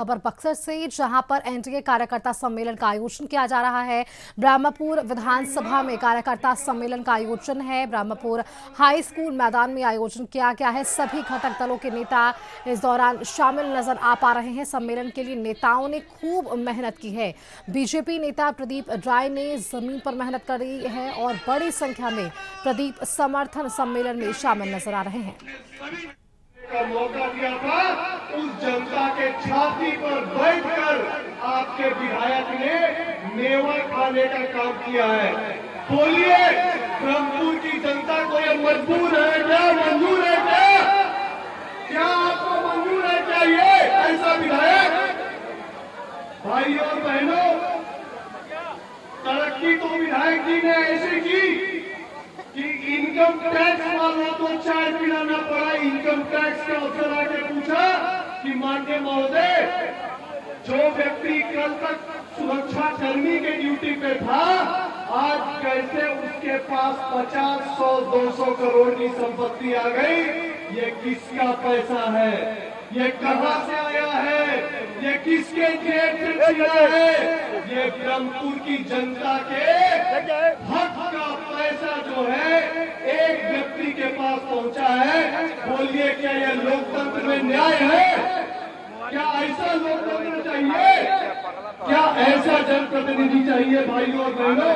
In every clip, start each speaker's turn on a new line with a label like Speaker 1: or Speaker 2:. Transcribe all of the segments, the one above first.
Speaker 1: खबर बक्सर से, जहां पर एनडीए कार्यकर्ता सम्मेलन का आयोजन किया जा रहा है। ब्रह्मपुर विधानसभा में कार्यकर्ता सम्मेलन का आयोजन है। ब्रह्मपुर हाई स्कूल मैदान में आयोजन किया गया है। सभी घटक दलों के नेता इस दौरान शामिल नजर आ पा रहे हैं। सम्मेलन के लिए नेताओं ने खूब मेहनत की है। बीजेपी नेता प्रदीप राय ने जमीन पर मेहनत करी है और बड़ी संख्या में प्रदीप समर्थन सम्मेलन में शामिल नजर आ रहे हैं।
Speaker 2: का मौका दिया था, उस जनता के छाती पर बैठकर आपके विधायक ने मेवा खाने का काम किया है। बोलिए, ब्रह्मपुर की जनता को ये मजबूर है क्या, मंजूर है क्या? क्या आपको मंजूर है क्या ये ऐसा विधायक? भाई और बहनों, तरक्की तो विधायक जी ने ऐसे की कि इनकम टैक्स वालों को चाय पिलाना पड़ा। इनकम टैक्स का अफसर आके पूछा कि माननीय महोदय, जो व्यक्ति कल तक सुरक्षा कर्मी के ड्यूटी पे था, आज कैसे उसके पास 50, 100, 200 करोड़ की संपत्ति आ गई? ये किसका पैसा है? ये कहां से आया है? ये किसके जेब से छिना है? ये ब्रह्मपुर की जनता के हक का पैसा जो है एक व्यक्ति के पास पहुंचा है। बोलिए, क्या ये लोकतंत्र में न्याय है? क्या ऐसा लोकतंत्र चाहिए? क्या ऐसा जनप्रतिनिधि चाहिए? भाई और बहनों,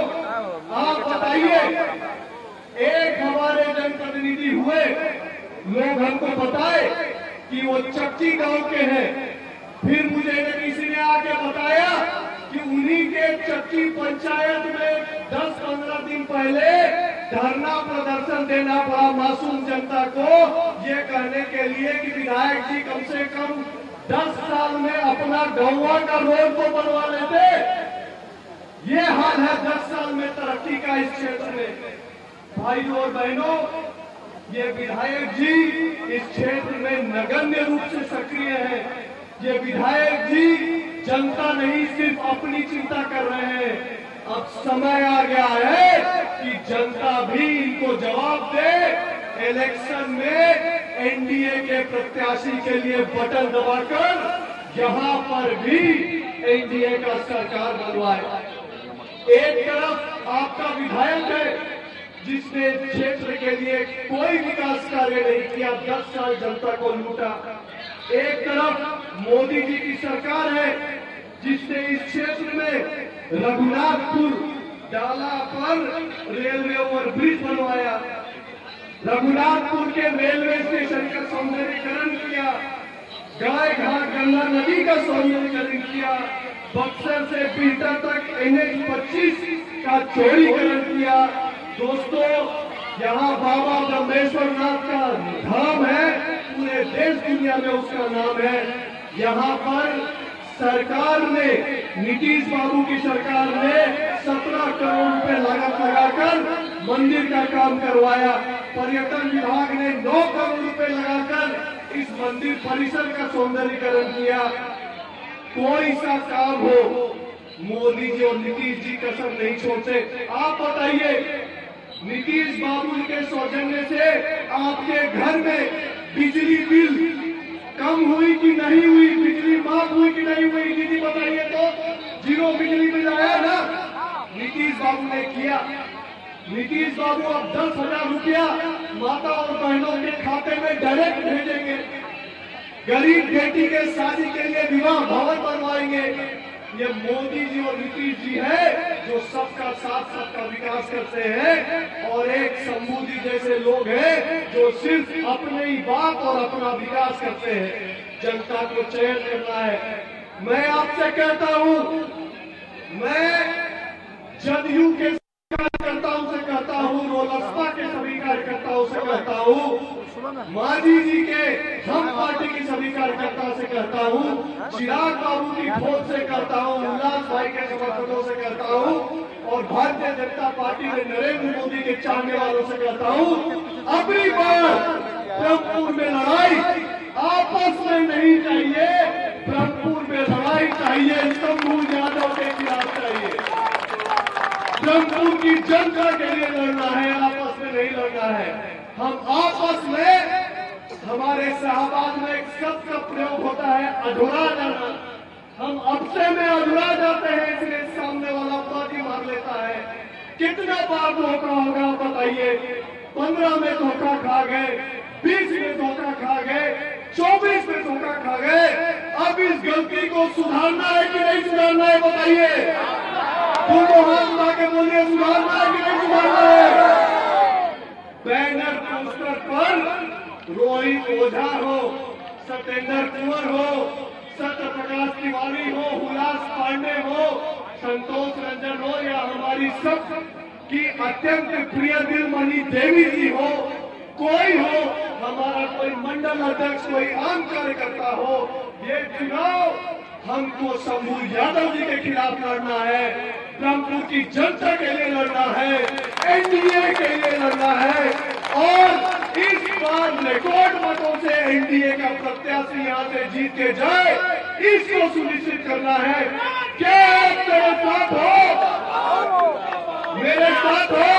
Speaker 2: आप बताइए। एक हमारे जनप्रतिनिधि हुए, लोग हमको बताए कि वो चक्की गांव के हैं। फिर मुझे किसी ने आके बताया कि उन्हीं के चक्की पंचायत में 10-15 दिन पहले धरना प्रदर्शन देना पड़ा मासूम जनता को, ये कहने के लिए कि विधायक जी कम से कम 10 साल में अपना गौवा का रोड को बनवा लेते। ये हाल है 10 साल में तरक्की का इस क्षेत्र में। भाई और बहनों, ये विधायक जी इस क्षेत्र में नगण्य रूप से सक्रिय है। ये विधायक जी जनता नहीं, सिर्फ अपनी चिंता कर रहे हैं। अब समय आ गया है कि जनता भी इनको जवाब दे। इलेक्शन में एनडीए के प्रत्याशी के लिए बटन दबाकर यहां पर भी एनडीए का सरकार बनवाए। एक तरफ आपका विधायक है जिसने क्षेत्र के लिए कोई विकास कार्य नहीं किया, 10 साल जनता को लूटा। एक तरफ मोदी जी की सरकार है जिसने इस क्षेत्र में रघुनाथपुर डाला पर रेलवे ओवरब्रिज बनवाया, रघुनाथपुर के रेलवे स्टेशन का सौंदर्यीकरण किया, गाय घाट गंगा नदी का सौंदर्यीकरण किया, बक्सर से बिहटा तक NH 25 का चौड़ीकरण किया। दोस्तों, यहाँ बाबा ब्रह्मेश्वर नाथ का धाम है, पूरे देश दुनिया में उसका नाम है। यहाँ पर सरकार ने, नीतीश बाबू की सरकार ने 17 करोड़ रुपए लागत लगाकर मंदिर का काम करवाया। पर्यटन विभाग ने 9 करोड़ रुपए लगाकर इस मंदिर परिसर का सौंदर्यीकरण किया। कोई सा काम हो, मोदी जी और नीतीश जी कसर नहीं छोड़ते। आप बताइए, नीतीश बाबू के सौजन्य से आपके घर में बिजली बिल कम हुई कि नहीं हुई? बिजली माफ हुई कि नहीं हुई? दीदी बताइए तो। 0 बिजली बिल आया ना? नीतीश बाबू ने किया। नीतीश बाबू अब 10,000 रुपया माता और बहनों के खाते में डायरेक्ट भेजेंगे। गरीब बेटी के शादी के लिए विवाह भवन बनवाएंगे। ये मोदी जी और नीतीश जी है जो सबका साथ, सबका विकास करते हैं, और एक शंभू जी जैसे लोग हैं जो सिर्फ अपने ही बात और अपना विकास करते हैं। जनता को चयन करना है। मैं आपसे कहता हूं, मैं जदयू के कार्यकर्ताओं से कहता हूं, रोलस्पा के सभी कार्यकर्ताओं से कहता हूं, मांझी जी के हम पार्टी की सभी कार्यकर्ताओं से कहता हूं, चिराग बाबू की फौज से कहता हूं, उल्लास भाई के समर्थकों से कहता हूं, और भारतीय जनता पार्टी में नरेंद्र मोदी के चाहने वालों से कहता हूं, अगली बार ब्रह्मपुर में लड़ाई आपस में नहीं चाहिए, ब्रह्मपुर में लड़ाई चाहिए शंभू यादव के खिलाफ चाहिए। ब्रह्मपुर की जनता के लिए लड़ना है, आपस में नहीं लड़ना है। हम आपस में, हमारे शाहबाद में एक शब्द का प्रयोग होता है, अधूरा लड़ना। कितना बार धोखा होगा बताइए। 15 में धोखा खा गए, 20 में धोखा खा गए, 24 में धोखा खा गए। अब इस गलती को सुधारना है कि नहीं सुधारना है बताइए। तुमको हाथ उठा के बोलिए, सुधारना है कि नहीं सुधारना है। बैनर पोस्टर पर रोहित ओझा हो, सत्येंद्र कुंवर हो, सत्य प्रकाश तिवारी हो, हुलास पांडे हो, संतोष रंजन हो, या हमारी सब की अत्यंत प्रिय दिलमणि देवी जी हो, कोई हो, हमारा कोई मंडल अध्यक्ष, कोई आम कार्यकर्ता हो, ये चुनाव हमको शंभू यादव जी के खिलाफ लड़ना है, ब्रह्मपुर की जनता के लिए लड़ना है, एनडीए के लिए लड़ना है। और इस बार रिकॉर्ड मतों से एनडीए का प्रत्याशी यहाँ से जीत के जाए, इसको सुनिश्चित करना है। क्या आप मेरे साथ हो? मेरे साथ हो?